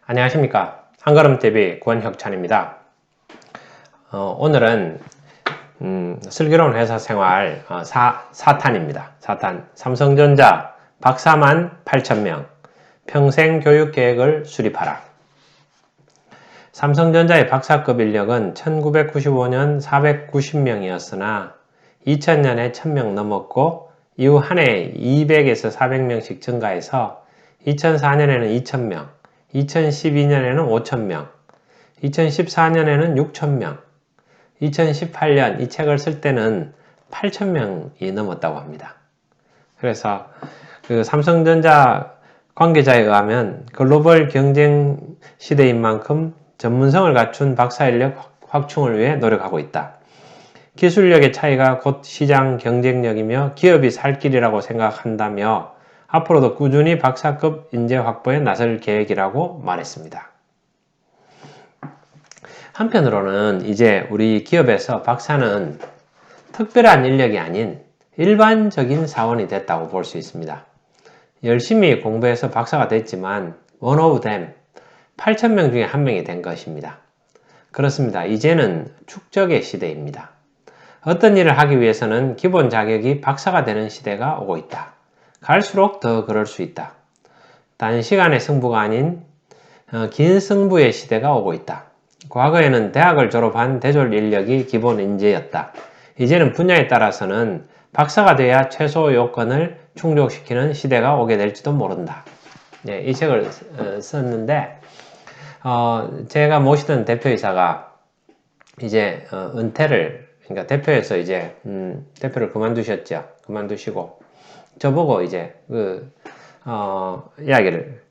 안녕하십니까. 한걸음TV 권혁찬입니다. 오늘은 슬기로운 회사생활 4탄입니다. 4탄 삼성전자 박사만 8,000명 평생교육계획을 수립하라. 삼성전자의 박사급 인력은 1995년 490명이었으나 2000년에 1000명 넘었고 이후 한 해에 200에서 400명씩 증가해서 2004년에는 2000명, 2012년에는 5,000명, 2014년에는 6,000명, 2018년 이 책을 쓸 때는 8,000명이 넘었다고 합니다. 그래서 그 삼성전자 관계자에 의하면 글로벌 경쟁 시대인 만큼 전문성을 갖춘 박사 인력 확충을 위해 노력하고 있다. 기술력의 차이가 곧 시장 경쟁력이며 기업이 살 길이라고 생각한다며 앞으로도 꾸준히 박사급 인재 확보에 나설 계획이라고 말했습니다. 한편으로는 이제 우리 기업에서 박사는 특별한 인력이 아닌 일반적인 사원이 됐다고 볼 수 있습니다. 열심히 공부해서 박사가 됐지만 one of them 8,000명 중에 한 명이 된 것입니다. 그렇습니다. 이제는 축적의 시대입니다. 어떤 일을 하기 위해서는 기본 자격이 박사가 되는 시대가 오고 있다. 갈수록 더 그럴 수 있다. 단시간의 승부가 아닌 긴 승부의 시대가 오고 있다. 과거에는 대학을 졸업한 대졸 인력이 기본 인재였다. 이제는 분야에 따라서는 박사가 돼야 최소 요건을 충족시키는 시대가 오게 될지도 모른다. 네, 이 책을 썼는데 제가 모시던 대표이사가 이제 은퇴를, 그러니까 대표에서 이제 대표를 그만두셨죠. 그만두시고 저보고 이제 이야기를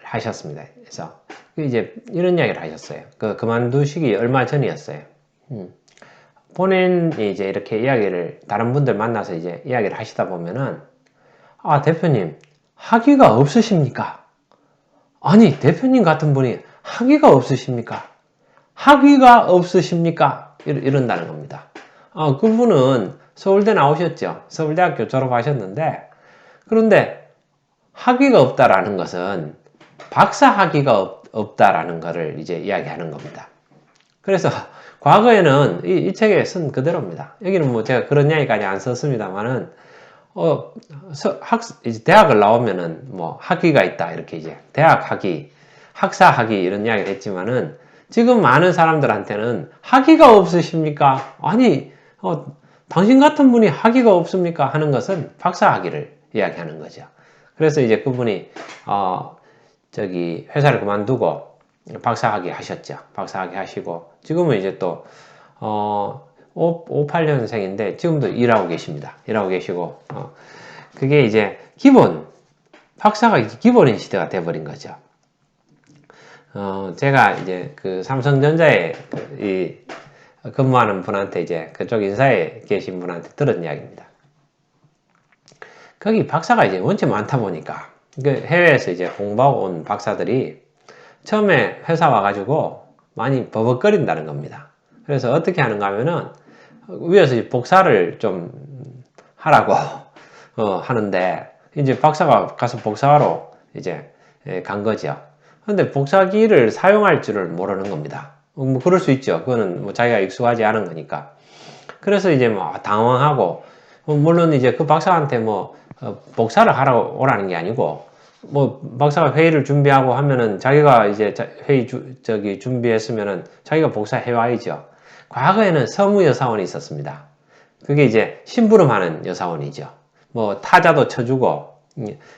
하셨습니다. 그래서 이제 이런 이야기를 하셨어요. 그만두시기 얼마 전이었어요. 본인이 이제 이렇게 이야기를 다른 분들 만나서 이제 이야기를 하시다 보면은 대표님 학위가 없으십니까? 아니 대표님 같은 분이 학위가 없으십니까? 학위가 없으십니까? 이런다는 겁니다. 그분은 서울대 나오셨죠. 서울대학교 졸업하셨는데 그런데 학위가 없다라는 것은 박사 학위가 없다라는 것을 이제 이야기하는 겁니다. 그래서 과거에는 이 책에 쓴 그대로입니다. 여기는 뭐 제가 그런 이야기까지 안 썼습니다만은 대학을 나오면은 뭐 학위가 있다 이렇게 이제 대학 학위, 학사 학위 이런 이야기를 했지만은 지금 많은 사람들한테는 학위가 없으십니까? 아니 당신 같은 분이 학위가 없습니까? 하는 것은 박사 학위를 이야기하는 거죠. 그래서 이제 그분이 회사를 그만두고 박사 학위 하셨죠. 박사 학위 하시고 지금은 이제 또 58년생인데 지금도 일하고 계십니다. 일하고 계시고 그게 이제 박사가 기본인 시대가 돼버린 거죠. 제가 이제 그 삼성전자에 근무하는 분한테 이제 그쪽 인사에 계신 분한테 들은 이야기입니다. 거기 박사가 이제 원체 많다 보니까 해외에서 이제 공부하고 온 박사들이 처음에 회사 와가지고 많이 버벅거린다는 겁니다. 그래서 어떻게 하는가 하면은 위에서 복사를 좀 하라고 하는데 이제 박사가 가서 복사하러 이제 간 거죠. 근데 복사기를 사용할 줄을 모르는 겁니다. 뭐 그럴 수 있죠. 그거는 뭐 자기가 익숙하지 않은 거니까. 그래서 이제 뭐 당황하고 물론 이제 그 박사한테 뭐 복사를 하러 오라는 게 아니고 뭐 박사가 회의를 준비하고 하면은 자기가 이제 회의 준비했으면은 자기가 복사해 와야죠. 과거에는 서무여사원이 있었습니다. 그게 이제 심부름하는 여사원이죠. 뭐 타자도 쳐주고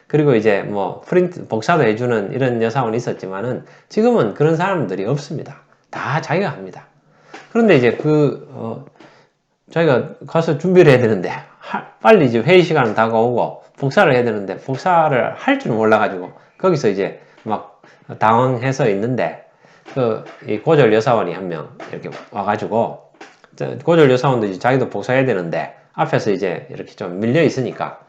그리고 이제 뭐 복사도 해주는 이런 여사원이 있었지만은 지금은 그런 사람들이 없습니다. 다 자기가 합니다. 그런데 이제 자기가 가서 준비를 해야 되는데 빨리 이제 회의 시간은 다가오고 복사를 해야 되는데 복사를 할 줄 몰라가지고 거기서 이제 막 당황해서 있는데 이 고졸 여사원이 한 명 이렇게 와가지고 고졸 여사원도 이제 자기도 복사해야 되는데 앞에서 이제 이렇게 좀 밀려 있으니까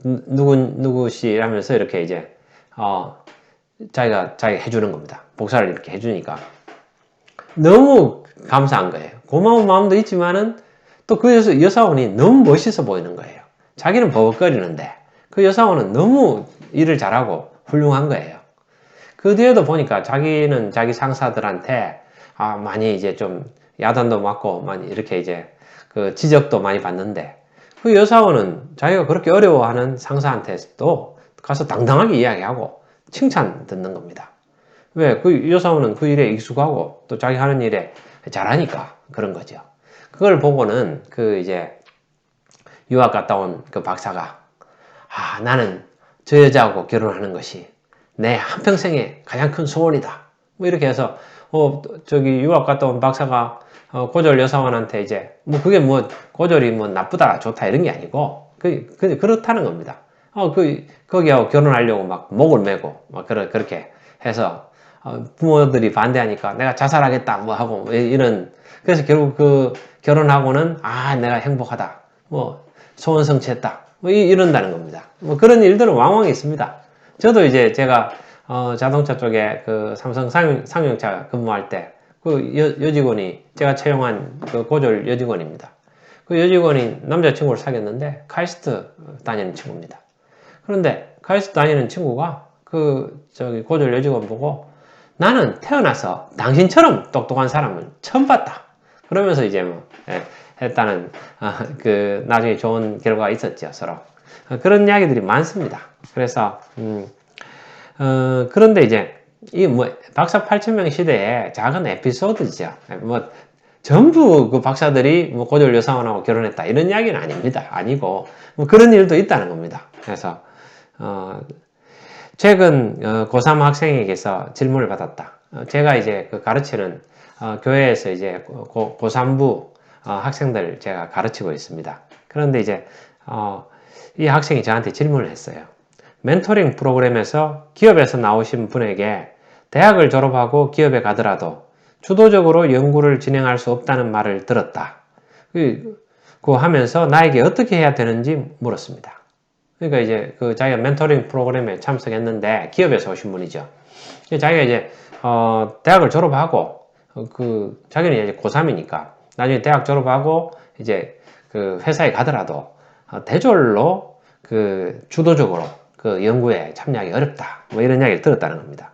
누구씨 하면서 이렇게 이제 자기가 해주는 겁니다. 복사를 이렇게 해주니까 너무 감사한 거예요. 고마운 마음도 있지만은 또 그 여사원이 너무 멋있어 보이는 거예요. 자기는 버벅거리는데 그 여사원은 너무 일을 잘하고 훌륭한 거예요. 그 뒤에도 보니까 자기는 자기 상사들한테 많이 이제 좀 야단도 맞고 많이 이렇게 이제 그 지적도 많이 받는데, 그 여사원은 자기가 그렇게 어려워하는 상사한테도 가서 당당하게 이야기하고 칭찬 듣는 겁니다. 왜? 그 여사원은 그 일에 익숙하고 또 자기 하는 일에 잘하니까 그런 거죠. 그걸 보고는 그 이제 유학 갔다 온 그 박사가 나는 저 여자하고 결혼하는 것이 내 한평생의 가장 큰 소원이다. 뭐 이렇게 해서 저기 유학 갔다 온 박사가 고졸 여사원한테 이제 뭐 그게 뭐 고졸이 뭐 나쁘다 좋다 이런 게 아니고 그렇다는 겁니다. 거기하고 결혼하려고 막 목을 메고 막 그렇게 해서 부모들이 반대하니까 내가 자살하겠다 뭐 하고 이런, 그래서 결국 그 결혼하고는 내가 행복하다 뭐 소원 성취했다 뭐 이런다는 겁니다. 뭐 그런 일들은 왕왕 있습니다. 저도 이제 제가 자동차 쪽에 그 삼성 상용차 근무할 때 그 여직원이 제가 채용한 그 고졸 여직원입니다. 그 여직원이 남자친구를 사귀었는데 카이스트 다니는 친구입니다. 그런데 카이스트 다니는 친구가 그 저기 고졸 여직원 보고 나는 태어나서 당신처럼 똑똑한 사람을 처음 봤다. 그러면서 이제 뭐 했다는 그 나중에 좋은 결과가 있었죠, 서로. 그런 이야기들이 많습니다. 그래서 그런데 이제 이 뭐 박사 8,000명 시대에 작은 에피소드죠. 뭐 전부 그 박사들이 뭐 고졸 여사원하고 결혼했다 이런 이야기는 아닙니다. 아니고 뭐 그런 일도 있다는 겁니다. 그래서 최근 고3 학생에게서 질문을 받았다. 제가 이제 그 가르치는 교회에서 이제 고3부 학생들 제가 가르치고 있습니다. 그런데 이제 이 학생이 저한테 질문을 했어요. 멘토링 프로그램에서 기업에서 나오신 분에게 대학을 졸업하고 기업에 가더라도 주도적으로 연구를 진행할 수 없다는 말을 들었다. 그거 하면서 나에게 어떻게 해야 되는지 물었습니다. 그러니까 이제 그 자기가 멘토링 프로그램에 참석했는데 기업에서 오신 분이죠. 자기가 이제 대학을 졸업하고 자기는 이제 고3이니까 나중에 대학 졸업하고 이제 그 회사에 가더라도 대졸로 그 주도적으로 그 연구에 참여하기 어렵다. 뭐 이런 이야기를 들었다는 겁니다.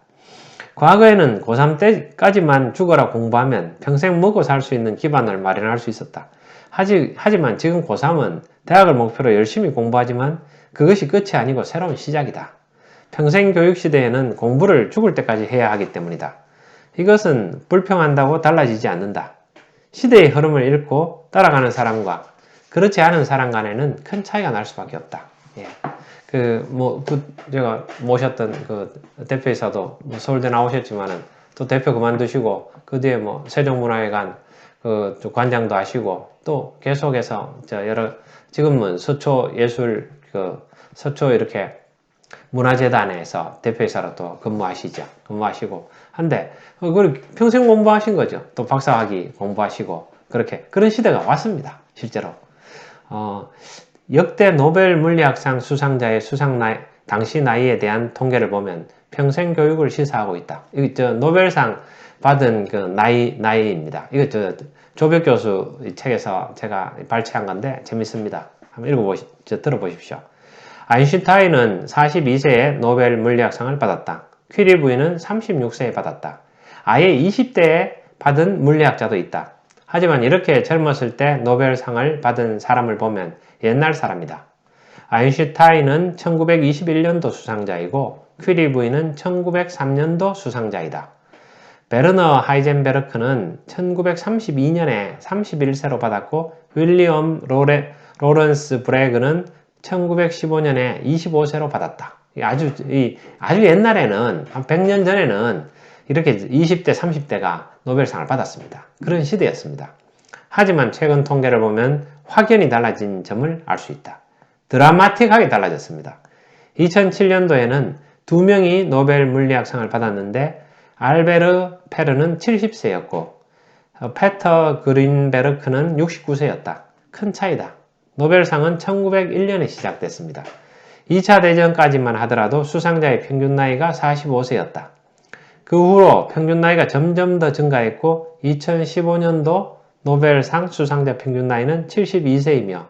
과거에는 고3 때까지만 죽어라 공부하면 평생 먹고 살 수 있는 기반을 마련할 수 있었다. 하지만 지금 고3은 대학을 목표로 열심히 공부하지만 그것이 끝이 아니고 새로운 시작이다. 평생 교육 시대에는 공부를 죽을 때까지 해야 하기 때문이다. 이것은 불평한다고 달라지지 않는다. 시대의 흐름을 읽고 따라가는 사람과 그렇지 않은 사람 간에는 큰 차이가 날 수밖에 없다. 예. 제가 모셨던 그 대표이사도 서울대 나오셨지만은 또 대표 그만두시고 그 뒤에 뭐 세종문화회관 그 관장도 하시고 또 계속해서 지금은 서초 예술 서초 이렇게 문화재단에서 대표이사로 또 근무하시고 한데 그걸 평생 공부하신 거죠. 또 박사학위 공부하시고 그런 시대가 왔습니다. 실제로 역대 노벨 물리학상 수상자의 당시 나이에 대한 통계를 보면 평생 교육을 시사하고 있다. 이거 노벨상 받은 그 나이입니다. 이거 조벽 교수 책에서 제가 발췌한 건데 재밌습니다. 한번 들어보십시오. 아인슈타인은 42세에 노벨 물리학상을 받았다. 퀴리 부인은 36세에 받았다. 아예 20대에 받은 물리학자도 있다. 하지만 이렇게 젊었을 때 노벨상을 받은 사람을 보면 옛날 사람이다. 아인슈타인은 1921년도 수상자이고 퀴리 부인은 1903년도 수상자이다. 베르너 하이젠베르크는 1932년에 31세로 받았고 윌리엄 로런스 브래그는 1915년에 25세로 받았다. 아주 옛날에는 한 100년 전에는 이렇게 20대, 30대가 노벨상을 받았습니다. 그런 시대였습니다. 하지만 최근 통계를 보면 확연히 달라진 점을 알 수 있다. 드라마틱하게 달라졌습니다. 2007년도에는 2명이 노벨 물리학상을 받았는데 알베르 페르는 70세였고 페터 그린베르크는 69세였다. 큰 차이다. 노벨상은 1901년에 시작됐습니다. 2차 대전까지만 하더라도 수상자의 평균 나이가 45세였다. 그 후로 평균 나이가 점점 더 증가했고 2015년도 노벨상 수상자 평균 나이는 72세이며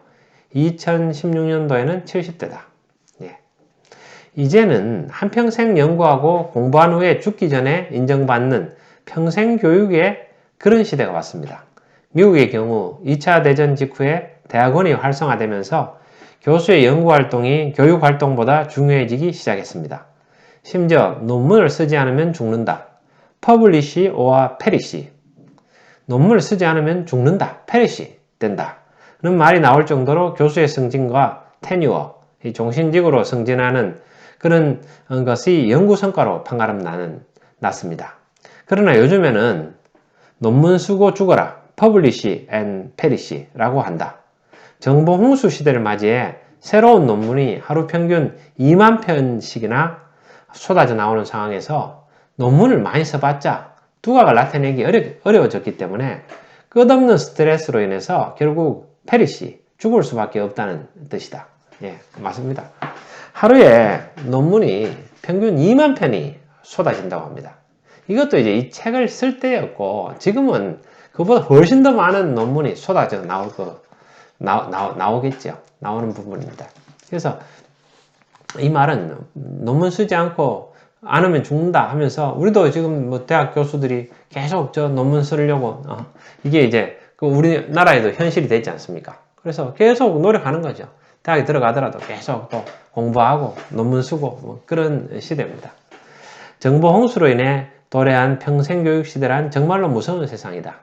2016년도에는 70대다. 예. 이제는 한평생 연구하고 공부한 후에 죽기 전에 인정받는 평생 교육의 그런 시대가 왔습니다. 미국의 경우 2차 대전 직후에 대학원이 활성화되면서 교수의 연구활동이 교육활동보다 중요해지기 시작했습니다. 심지어 논문을 쓰지 않으면 죽는다. 퍼블리시 오아 페리시. 논문을 쓰지 않으면 죽는다. 페리시 된다. 는 말이 나올 정도로 교수의 승진과 테뉴어, 종신직으로 승진하는 그런 것이 연구 성과로 판가름 났습니다. 그러나 요즘에는 논문 쓰고 죽어라. 퍼블리시 앤 페리시라고 한다. 정보 홍수 시대를 맞이해 새로운 논문이 하루 평균 2만 편씩이나 쏟아져 나오는 상황에서 논문을 많이 써봤자 두각을 나타내기 어려워졌기 때문에 끝없는 스트레스로 인해서 결국 페리시, 죽을 수밖에 없다는 뜻이다. 예, 맞습니다. 하루에 논문이 평균 2만 편이 쏟아진다고 합니다. 이것도 이제 이 책을 쓸 때였고, 지금은 그보다 훨씬 더 많은 논문이 쏟아져 나오겠죠. 나오는 부분입니다. 그래서 이 말은 논문 쓰지 않으면 죽는다 하면서, 우리도 지금 뭐 대학 교수들이 계속 저 논문 쓰려고, 이게 이제 그 우리나라에도 현실이 되지 않습니까? 그래서 계속 노력하는 거죠. 대학에 들어가더라도 계속 또 공부하고 논문 쓰고 뭐 그런 시대입니다. 정보 홍수로 인해 도래한 평생교육 시대란 정말로 무서운 세상이다.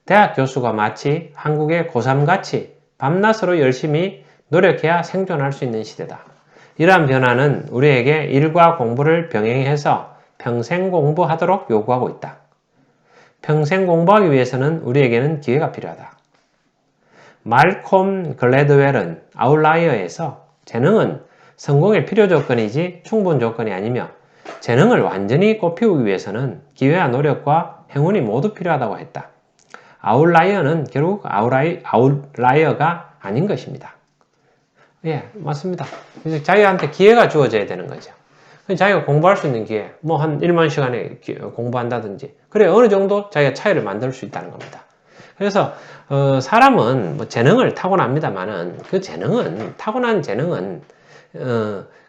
대학 교수가 마치 한국의 고3같이 밤낮으로 열심히 노력해야 생존할 수 있는 시대다. 이러한 변화는 우리에게 일과 공부를 병행해서 평생 공부하도록 요구하고 있다. 평생 공부하기 위해서는 우리에게는 기회가 필요하다. 말콤 글래드웰은 아웃라이어에서 재능은 성공의 필요 조건이지 충분 조건이 아니며, 재능을 완전히 꽃피우기 위해서는 기회와 노력과 행운이 모두 필요하다고 했다. 아웃라이어는 결국 아웃라이어가 아닌 것입니다. 예, 맞습니다. 그래서 자기한테 기회가 주어져야 되는 거죠. 자기가 공부할 수 있는 기회, 뭐 한 1만 시간에 공부한다든지, 그래 어느 정도 자기가 차이를 만들 수 있다는 겁니다. 그래서 사람은 뭐 재능을 타고납니다만은, 그 타고난 재능은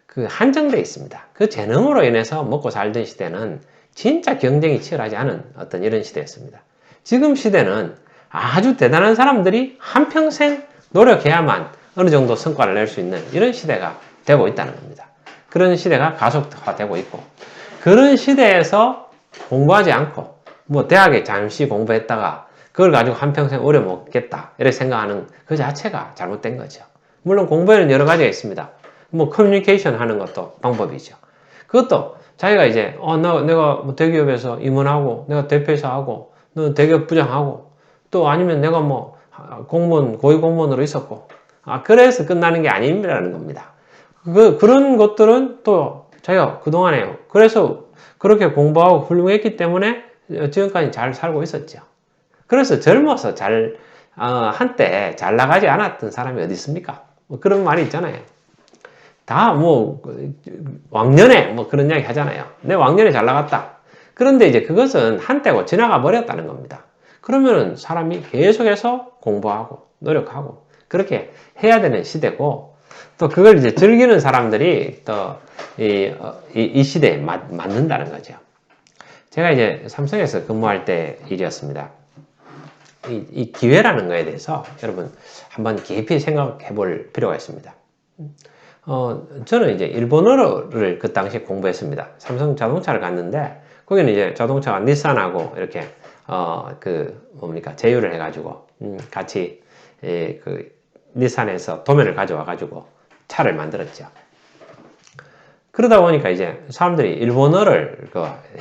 그 한정되어 있습니다. 그 재능으로 인해서 먹고 살던 시대는 진짜 경쟁이 치열하지 않은 어떤 이런 시대였습니다. 지금 시대는 아주 대단한 사람들이 한평생 노력해야만 어느 정도 성과를 낼 수 있는 이런 시대가 되고 있다는 겁니다. 그런 시대가 가속화되고 있고, 그런 시대에서 공부하지 않고 뭐 대학에 잠시 공부했다가 그걸 가지고 한평생 오래 먹겠다 이렇게 생각하는 그 자체가 잘못된 거죠. 물론 공부에는 여러 가지가 있습니다. 뭐 커뮤니케이션 하는 것도 방법이죠. 그것도 자기가 이제 내가 뭐 대기업에서 임원하고, 내가 대표이사 하고, 너 대기업 부장하고, 또 아니면 내가 뭐 공무원, 고위공무원으로 있었고, 그래서 끝나는 게 아니라는 겁니다. 그런 것들은 또 자기가 그동안에 그래서 그렇게 공부하고 훌륭했기 때문에 지금까지 잘 살고 있었죠. 그래서 젊어서 한때 잘 나가지 않았던 사람이 어디 있습니까? 뭐 그런 말이 있잖아요. 다 뭐 왕년에 뭐 그런 이야기 하잖아요. 내 왕년에 잘 나갔다. 그런데 이제 그것은 한때고 지나가 버렸다는 겁니다. 그러면 사람이 계속해서 공부하고 노력하고 그렇게 해야 되는 시대고, 또 그걸 이제 즐기는 사람들이 또 이 시대에 맞는다는 거죠. 제가 이제 삼성에서 근무할 때 일이었습니다. 이 기회라는 거에 대해서 여러분 한번 깊이 생각해 볼 필요가 있습니다. 저는 이제 일본어를 그 당시에 공부했습니다. 삼성 자동차를 갔는데, 거기는 이제 자동차가 닛산하고 이렇게 제휴를 해가지고 같이 그 닛산에서 도면을 가져와 가지고 차를 만들었죠. 그러다 보니까 이제 사람들이 일본어를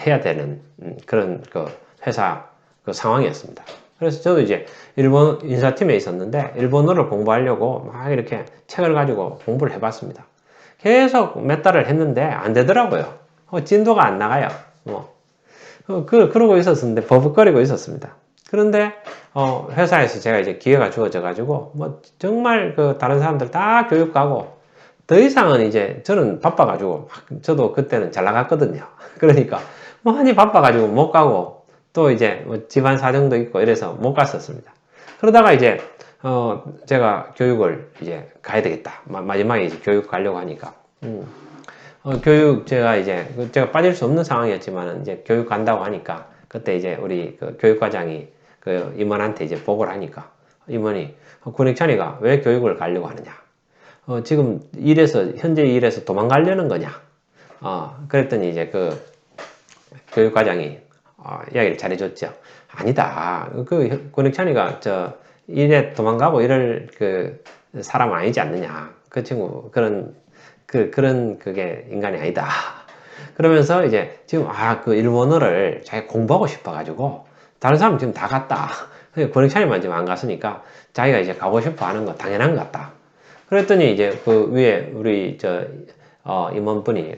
해야 되는 그런 회사 상황이었습니다. 그래서 저도 이제 일본 인사팀에 있었는데 일본어를 공부하려고 막 이렇게 책을 가지고 공부를 해봤습니다. 계속 몇 달을 했는데 안 되더라고요. 진도가 안 나가요. 그러고 있었는데 버벅거리고 있었습니다. 그런데 회사에서 제가 이제 기회가 주어져 가지고 뭐 정말 다른 사람들 다 교육 가고, 더 이상은 이제 저는 바빠가지고, 저도 그때는 잘 나갔거든요. 그러니까 많이 바빠가지고 못 가고, 또 이제 뭐 집안 사정도 있고 이래서 못 갔었습니다. 그러다가 이제 제가 교육을 이제 가야 되겠다. 마지막에 이제 교육 가려고 하니까 교육 제가 빠질 수 없는 상황이었지만 이제 교육 간다고 하니까 그때 이제 우리 그 교육과장이 그 임원한테 이제 보고를 하니까 임원이 권익찬이가 왜 교육을 가려고 하느냐? 지금 현재 일에서 도망가려는 거냐? 그랬더니 이제 그 교육과장이 이야기를 잘해줬죠. 아니다. 그 권익찬이가 저 일에 도망가고 이럴 그 사람 아니지 않느냐. 그 친구 그런 그게 인간이 아니다. 그러면서 이제 지금 그 일본어를 자기가 공부하고 싶어가지고 다른 사람 지금 다 갔다. 권익찬이만 지금 안 갔으니까 자기가 이제 가고 싶어 하는 거 당연한 것 같다. 그랬더니 이제 그 위에 우리 임원분이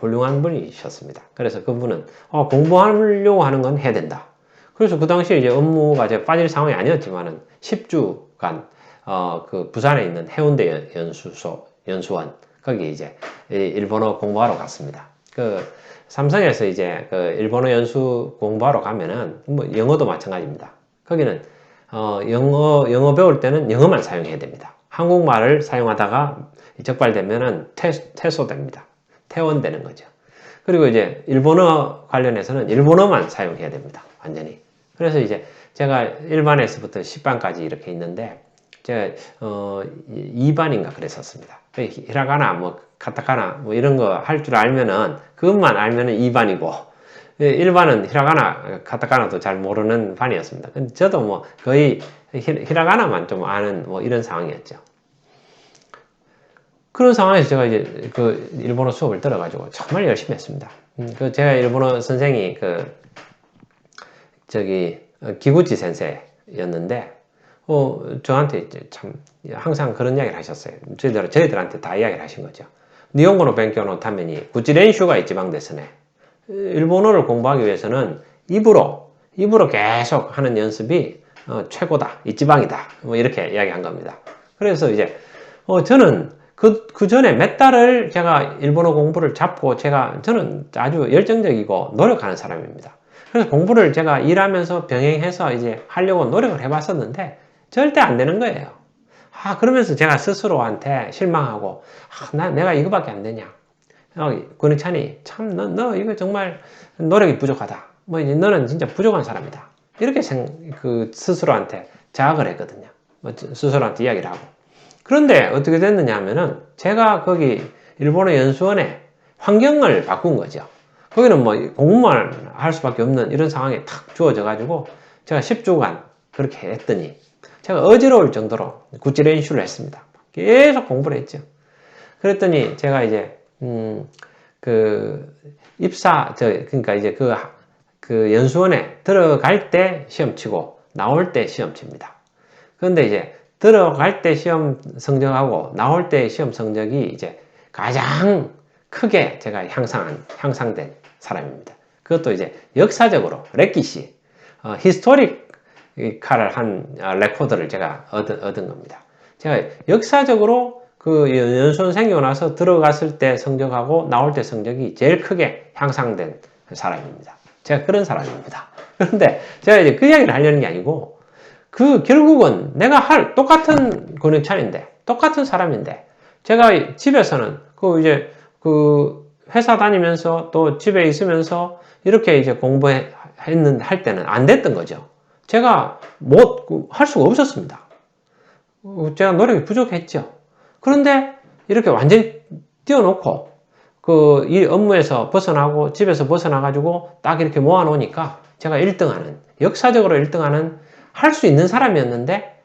훌륭한 분이셨습니다. 그래서 그분은 공부하려고 하는 건 해야 된다. 그래서 그 당시에 이제 업무가 이제 빠질 상황이 아니었지만은 10주간 그 부산에 있는 해운대 연수원 거기 이제 일본어 공부하러 갔습니다. 그 삼성에서 이제 그 일본어 연수 공부하러 가면은 뭐 영어도 마찬가지입니다. 거기는 영어 배울 때는 영어만 사용해야 됩니다. 한국말을 사용하다가 적발되면은 퇴소됩니다. 퇴원되는 거죠. 그리고 이제 일본어 관련해서는 일본어만 사용해야 됩니다. 완전히. 그래서 이제 제가 1반에서부터 10반까지 이렇게 있는데 제가 2반인가 그랬었습니다. 히라가나 뭐 카타카나 뭐 이런 거 할 줄 알면은 그것만 알면은 2반이고 1반은 히라가나 카타카나도 잘 모르는 반이었습니다. 근데 저도 뭐 거의 히라가나만 좀 아는 뭐 이런 상황이었죠. 그런 상황에서 제가 이제 그 일본어 수업을 들어가지고 정말 열심히 했습니다. 그 제가 일본어 선생이 기구치 센세였는데 저한테 이제 참 항상 그런 이야기를 하셨어요. 저희들한테 다 이야기를 하신 거죠. 니혼고노 벤kyō 타면이 구찌 렌슈가 이치방 데스네. 일본어를 공부하기 위해서는 입으로 계속 하는 연습이 최고다, 이치방이다. 뭐 이렇게 이야기한 겁니다. 그래서 이제 저는 그 전에 몇 달을 제가 일본어 공부를 잡고 저는 아주 열정적이고 노력하는 사람입니다. 그래서 공부를 제가 일하면서 병행해서 이제 하려고 노력을 해봤었는데 절대 안 되는 거예요. 그러면서 제가 스스로한테 실망하고 내가 이거밖에 안 되냐. 권익찬이 참 너 이거 정말 노력이 부족하다. 뭐 이제 너는 진짜 부족한 사람이다. 이렇게 스스로한테 자학을 했거든요. 스스로한테 이야기를 하고. 그런데 어떻게 됐느냐 하면은 제가 거기 일본어 연수원에 환경을 바꾼 거죠. 거기는 뭐 공부만 할 수밖에 없는 이런 상황이 탁 주어져 가지고 제가 10주간 그렇게 했더니 제가 어지러울 정도로 구찌練習를 했습니다. 계속 공부를 했죠. 그랬더니 제가 이제 그러니까 이제 그 연수원에 들어갈 때 시험 치고 나올 때 시험 칩니다. 그런데 이제 들어갈 때 시험 성적하고 나올 때 시험 성적이 이제 가장 크게 제가 향상된 사람입니다. 그것도 이제 역사적으로 레키시, 히스토리컬을 한 레코드를 제가 얻은 겁니다. 제가 역사적으로 그 연수원 생기고 나서 들어갔을 때 성적하고 나올 때 성적이 제일 크게 향상된 사람입니다. 제가 그런 사람입니다. 그런데 제가 이제 그 이야기를 하려는 게 아니고 결국은 내가 똑같은 권익찬인데 똑같은 사람인데 제가 집에서는 회사 다니면서 또 집에 있으면서 이렇게 이제 할 때는 안 됐던 거죠. 제가 할 수가 없었습니다. 제가 노력이 부족했죠. 그런데 이렇게 완전히 띄워놓고 이 업무에서 벗어나고 집에서 벗어나가지고 딱 이렇게 모아놓으니까 제가 1등하는, 역사적으로 1등하는 할 수 있는 사람이었는데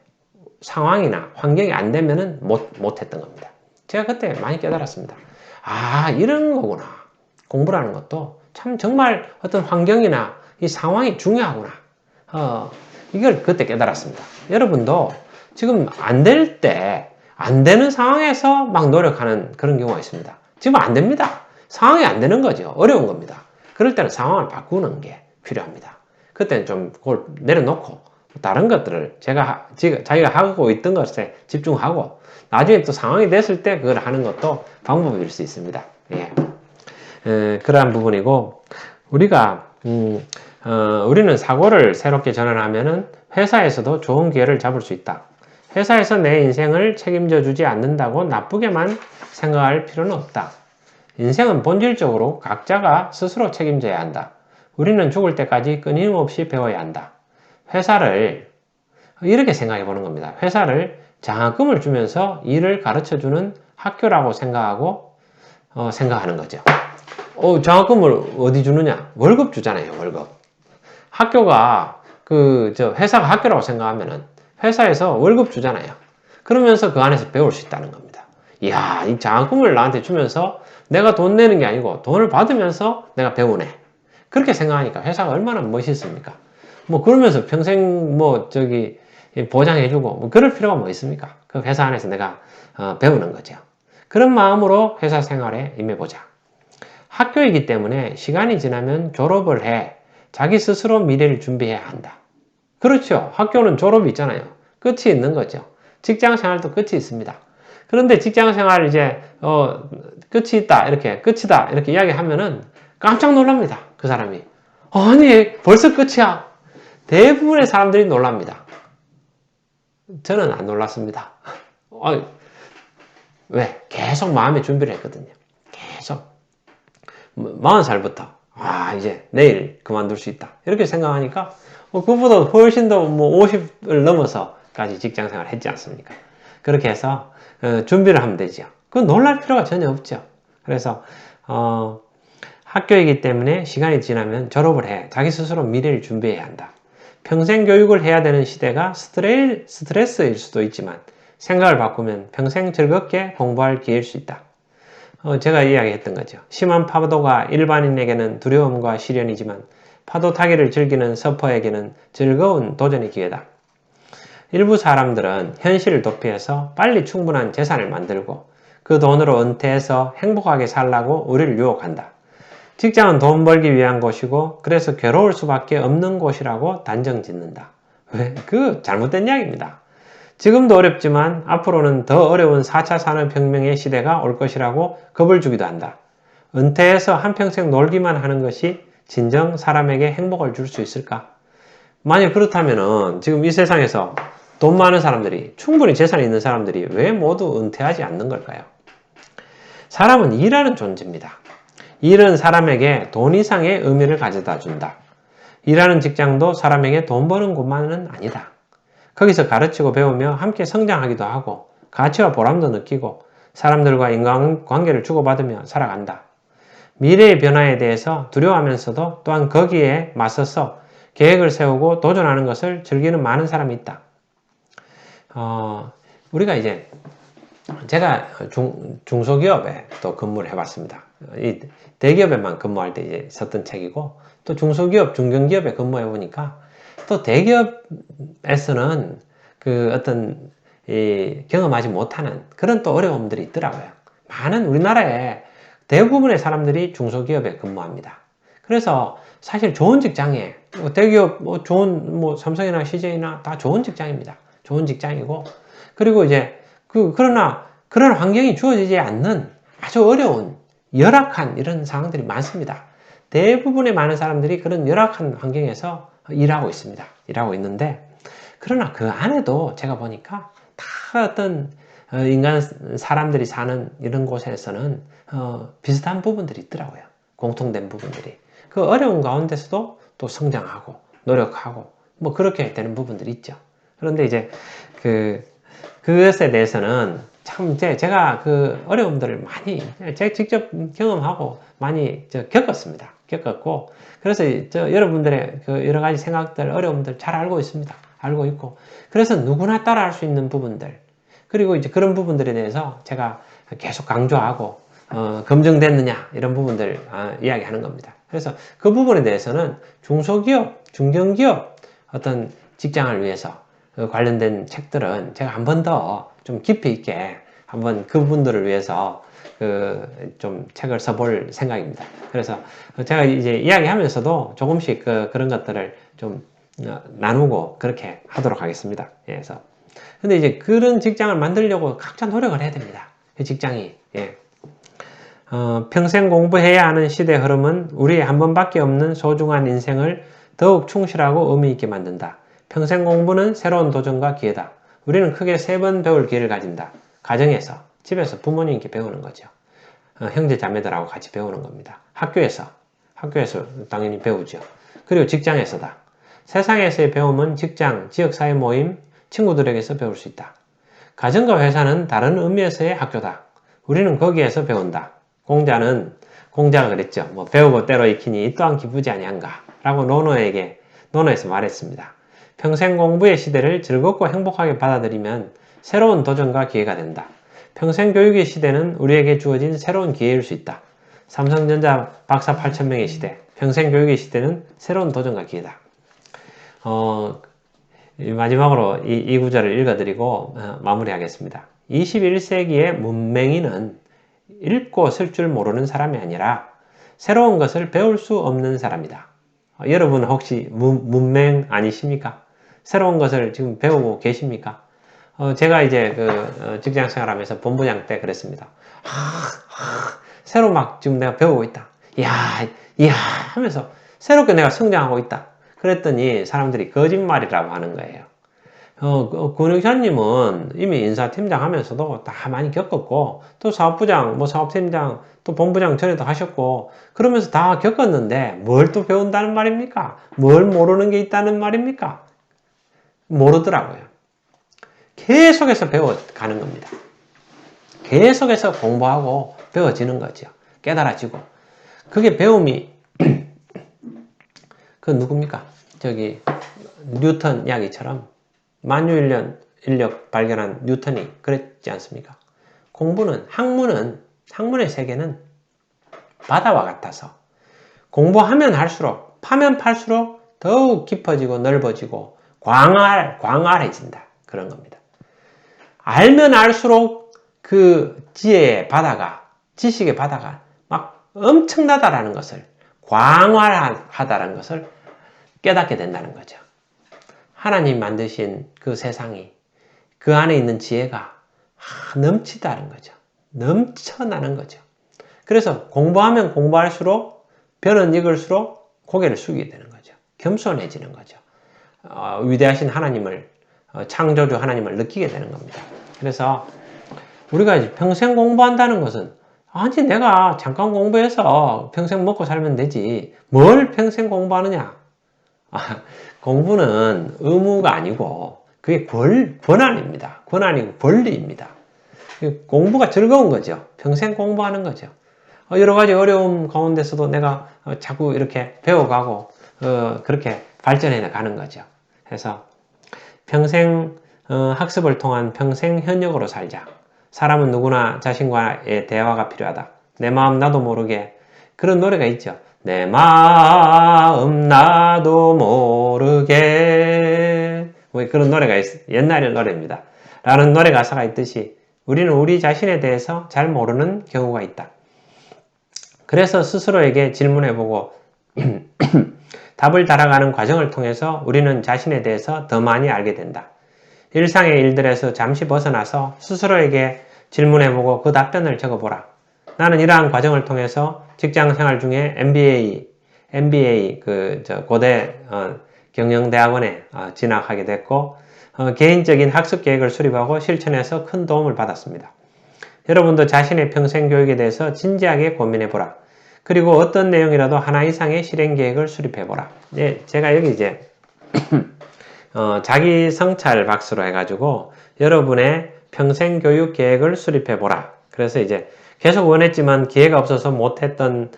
상황이나 환경이 안 되면은 못했던 겁니다. 제가 그때 많이 깨달았습니다. 이런 거구나. 공부라는 것도 참 정말 어떤 환경이나 이 상황이 중요하구나. 이걸 그때 깨달았습니다. 여러분도 지금 안 되는 상황에서 막 노력하는 그런 경우가 있습니다. 지금 안 됩니다. 상황이 안 되는 거죠. 어려운 겁니다. 그럴 때는 상황을 바꾸는 게 필요합니다. 그때는 좀 그걸 내려놓고 다른 것들을 자기가 하고 있던 것에 집중하고 나중에 또 상황이 됐을 때 그걸 하는 것도 방법일 수 있습니다. 그러한 부분이고 우리는 사고를 새롭게 전환하면은 회사에서도 좋은 기회를 잡을 수 있다. 회사에서 내 인생을 책임져 주지 않는다고 나쁘게만 생각할 필요는 없다. 인생은 본질적으로 각자가 스스로 책임져야 한다. 우리는 죽을 때까지 끊임없이 배워야 한다. 회사를 이렇게 생각해 보는 겁니다. 회사를 장학금을 주면서 일을 가르쳐 주는 학교라고 생각하는 거죠. 장학금을 어디 주느냐? 월급 주잖아요, 월급. 학교가, 회사가 학교라고 생각하면은 회사에서 월급 주잖아요. 그러면서 그 안에서 배울 수 있다는 겁니다. 이야, 이 장학금을 나한테 주면서 내가 돈 내는 게 아니고 돈을 받으면서 내가 배우네. 그렇게 생각하니까 회사가 얼마나 멋있습니까? 그러면서 평생 보장해주고, 그럴 필요가 뭐 있습니까? 그 회사 안에서 내가 배우는 거죠. 그런 마음으로 회사 생활에 임해보자. 학교이기 때문에 시간이 지나면 졸업을 해 자기 스스로 미래를 준비해야 한다. 그렇죠. 학교는 졸업이 있잖아요. 끝이 있는 거죠. 직장 생활도 끝이 있습니다. 그런데 직장 생활 이제 끝이 있다, 이렇게 끝이다 이렇게 이야기하면은 깜짝 놀랍니다. 그 사람이. 아니 벌써 끝이야. 대부분의 사람들이 놀랍니다. 저는 안 놀랐습니다. 왜? 계속 마음의 준비를 했거든요. 계속 40살부터 이제 내일 그만둘 수 있다 이렇게 생각하니까 그보다 훨씬 더 50을 넘어서까지 직장생활 했지 않습니까? 그렇게 해서 준비를 하면 되죠. 그건 놀랄 필요가 전혀 없죠. 그래서 학교이기 때문에 시간이 지나면 졸업을 해 자기 스스로 미래를 준비해야 한다. 평생 교육을 해야 되는 시대가 스트레스일 수도 있지만 생각을 바꾸면 평생 즐겁게 공부할 기회일 수 있다. 제가 이야기했던 거죠. 심한 파도가 일반인에게는 두려움과 시련이지만 파도 타기를 즐기는 서퍼에게는 즐거운 도전의 기회다. 일부 사람들은 현실을 도피해서 빨리 충분한 재산을 만들고 그 돈으로 은퇴해서 행복하게 살라고 우리를 유혹한다. 직장은 돈 벌기 위한 곳이고 그래서 괴로울 수밖에 없는 곳이라고 단정 짓는다. 왜? 잘못된 이야기입니다. 지금도 어렵지만 앞으로는 더 어려운 4차 산업혁명의 시대가 올 것이라고 겁을 주기도 한다. 은퇴해서 한평생 놀기만 하는 것이 진정 사람에게 행복을 줄 수 있을까? 만약 그렇다면 지금 이 세상에서 돈 많은 사람들이, 충분히 재산이 있는 사람들이 왜 모두 은퇴하지 않는 걸까요? 사람은 일하는 존재입니다. 일은 사람에게 돈 이상의 의미를 가져다 준다. 일하는 직장도 사람에게 돈 버는 곳만은 아니다. 거기서 가르치고 배우며 함께 성장하기도 하고 가치와 보람도 느끼고 사람들과 인간관계를 주고받으며 살아간다. 미래의 변화에 대해서 두려워하면서도 또한 거기에 맞서서 계획을 세우고 도전하는 것을 즐기는 많은 사람이 있다. 우리가 이제 제가 중소기업에 또 근무를 해봤습니다. 이 대기업에만 근무할 때 이제 썼던 책이고 또 중소기업, 중견기업에 근무해 보니까 또 대기업에서는 어떤 경험하지 못하는 그런 또 어려움들이 있더라고요. 많은 우리나라에 대부분의 사람들이 중소기업에 근무합니다. 그래서 사실 좋은 직장에 대기업 좋은 삼성이나 CJ나 다 좋은 직장입니다. 좋은 직장이고 그리고 이제 그러나 그런 환경이 주어지지 않는 아주 어려운 열악한 이런 상황들이 많습니다. 대부분의 많은 사람들이 그런 열악한 환경에서 일하고 있습니다. 일하고 있는데 그러나 그 안에도 제가 보니까 다 어떤 인간 사람들이 사는 이런 곳에서는 비슷한 부분들이 있더라고요. 공통된 부분들이. 그 어려운 가운데서도 또 성장하고 노력하고 그렇게 되는 부분들이 있죠. 그런데 이제 그것에 대해서는 참 제가 어려움들을 많이 제가 직접 경험하고 많이 겪었습니다. 겪었고 그래서 여러분들의 여러 가지 생각들, 어려움들 잘 알고 있습니다. 알고 있고 그래서 누구나 따라할 수 있는 부분들 그리고 이제 그런 부분들에 대해서 제가 계속 강조하고 검증됐느냐 이런 부분들 이야기하는 겁니다. 그래서 그 부분에 대해서는 중소기업, 중견기업 어떤 직장을 위해서 관련된 책들은 제가 한 번 더 좀 깊이 있게 한번 그분들을 위해서 좀 책을 써볼 생각입니다. 그래서 제가 이제 이야기하면서도 조금씩 그런 것들을 좀 나누고 그렇게 하도록 하겠습니다. 그래서 근데 이제 그런 직장을 만들려고 각자 노력을 해야 됩니다. 그 직장이 평생 공부해야 하는 시대 흐름은 우리의 한 번밖에 없는 소중한 인생을 더욱 충실하고 의미 있게 만든다. 평생 공부는 새로운 도전과 기회다. 우리는 크게 3번 배울 기회를 가진다. 가정에서, 집에서 부모님께 배우는 거죠. 형제 자매들하고 같이 배우는 겁니다. 학교에서 당연히 배우죠. 그리고 직장에서다. 세상에서의 배움은 직장, 지역사회 모임, 친구들에게서 배울 수 있다. 가정과 회사는 다른 의미에서의 학교다. 우리는 거기에서 배운다. 공자가 그랬죠. 뭐 배우고 때로 익히니 이 또한 기쁘지 아니한가 라고 논어에서 말했습니다. 평생 공부의 시대를 즐겁고 행복하게 받아들이면 새로운 도전과 기회가 된다. 평생 교육의 시대는 우리에게 주어진 새로운 기회일 수 있다. 삼성전자 박사 8,000명의 시대, 평생 교육의 시대는 새로운 도전과 기회다. 마지막으로 이 구절을 읽어드리고 마무리하겠습니다. 21세기의 문맹인은 읽고 쓸 줄 모르는 사람이 아니라 새로운 것을 배울 수 없는 사람이다. 여러분 혹시 문맹 아니십니까? 새로운 것을 지금 배우고 계십니까? 제가 이제 직장 생활하면서 본부장 때 그랬습니다. 새로 막 지금 내가 배우고 있다. 이야 하면서 새롭게 내가 성장하고 있다. 그랬더니 사람들이 거짓말이라고 하는 거예요. 권영찬님은 이미 인사팀장 하면서도 다 많이 겪었고, 또 사업부장, 사업팀장, 또 본부장 전에도 하셨고, 그러면서 다 겪었는데, 뭘 또 배운다는 말입니까? 뭘 모르는 게 있다는 말입니까? 모르더라고요. 계속해서 배워가는 겁니다. 계속해서 공부하고 배워지는 거죠. 깨달아지고. 그게 배움이, 그 누굽니까? 뉴턴 이야기처럼 만유인력 발견한 뉴턴이 그랬지 않습니까? 학문의 세계는 바다와 같아서 공부하면 할수록, 파면 팔수록 더욱 깊어지고 넓어지고 광활해진다. 그런 겁니다. 알면 알수록 그 지혜의 바다가, 지식의 바다가 막 엄청나다라는 것을, 광활하다라는 것을 깨닫게 된다는 거죠. 하나님 만드신 그 세상이, 그 안에 있는 지혜가 넘치다는 거죠. 넘쳐나는 거죠. 그래서 공부하면 공부할수록, 벼는 익을수록 고개를 숙이게 되는 거죠. 겸손해지는 거죠. 위대하신 하나님을, 창조주 하나님을 느끼게 되는 겁니다. 그래서 우리가 평생 공부한다는 것은, 아니 내가 잠깐 공부해서 평생 먹고 살면 되지 뭘 평생 공부하느냐. 공부는 의무가 아니고 그게 권한입니다. 권한이고 권리입니다. 공부가 즐거운 거죠. 평생 공부하는 거죠. 여러 가지 어려움 가운데서도 내가 자꾸 이렇게 배워가고 그렇게 발전해 가는 거죠. 그래서 평생 학습을 통한 평생 현역으로 살자. 사람은 누구나 자신과의 대화가 필요하다. 내 마음 나도 모르게. 그런 노래가 있죠. 내 마음 나도 모르게. 뭐 그런 노래가 있어요. 옛날 노래입니다. 라는 노래 가사가 있듯이 우리는 우리 자신에 대해서 잘 모르는 경우가 있다. 그래서 스스로에게 질문해보고 답을 달아가는 과정을 통해서 우리는 자신에 대해서 더 많이 알게 된다. 일상의 일들에서 잠시 벗어나서 스스로에게 질문해보고 그 답변을 적어보라. 나는 이러한 과정을 통해서 직장 생활 중에 MBA 고대 경영대학원에 진학하게 됐고 개인적인 학습 계획을 수립하고 실천해서 큰 도움을 받았습니다. 여러분도 자신의 평생 교육에 대해서 진지하게 고민해보라. 그리고 어떤 내용이라도 하나 이상의 실행 계획을 수립해보라. 네, 제가 여기 이제 자기 성찰 박스로 해가지고 여러분의 평생 교육 계획을 수립해보라. 그래서 이제 계속 원했지만 기회가 없어서 못했던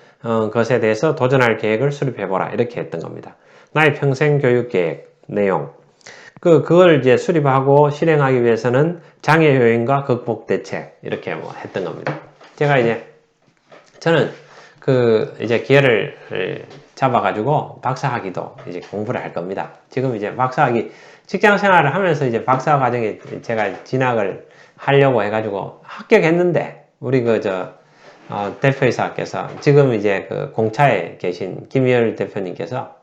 것에 대해서 도전할 계획을 수립해보라. 이렇게 했던 겁니다. 나의 평생 교육 계획 내용. 그걸 이제 수립하고 실행하기 위해서는 장애 요인과 극복 대책. 이렇게 뭐 했던 겁니다. 저는 이제 기회를 잡아가지고 박사학위도 이제 공부를 할 겁니다. 지금 이제 박사학위, 직장 생활을 하면서 이제 박사 과정에 제가 진학을 하려고 해가지고 합격했는데, 우리 대표이사께서 지금 이제 공차에 계신 김희열 대표님께서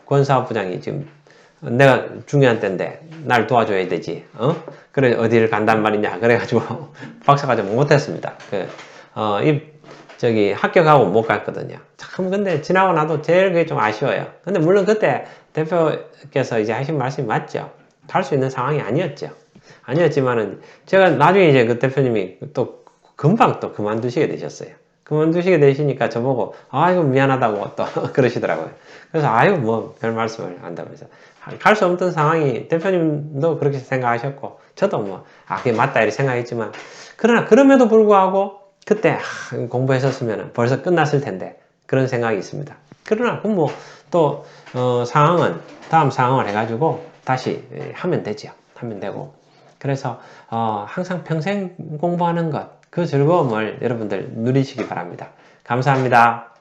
권사업부장이 지금 내가 중요한 때인데 날 도와줘야 되지. 그래 어디를 간단 말이냐. 그래가지고 박사과정 못했습니다. 합격하고 못 갔거든요. 참 근데 지나고 나도 제일 그게 좀 아쉬워요. 근데 물론 그때 대표께서 이제 하신 말씀이 맞죠. 갈 수 있는 상황이 아니었죠. 아니었지만은 제가 나중에 이제 그 대표님이 또 금방 또 그만두시게 되셨어요. 그만두시게 되시니까 저보고 아이고 미안하다고 또 그러시더라고요. 그래서 아이고 뭐 별 말씀을 한다면서 갈 수 없던 상황이 대표님도 그렇게 생각하셨고 저도 뭐 그게 맞다 이렇게 생각했지만 그러나 그럼에도 불구하고 그때 공부했었으면 벌써 끝났을 텐데 그런 생각이 있습니다. 그러나 그럼 뭐 또 상황은 다음 상황을 해가지고 다시 하면 되죠. 하면 되고 그래서 항상 평생 공부하는 것 그 즐거움을 여러분들 누리시기 바랍니다. 감사합니다.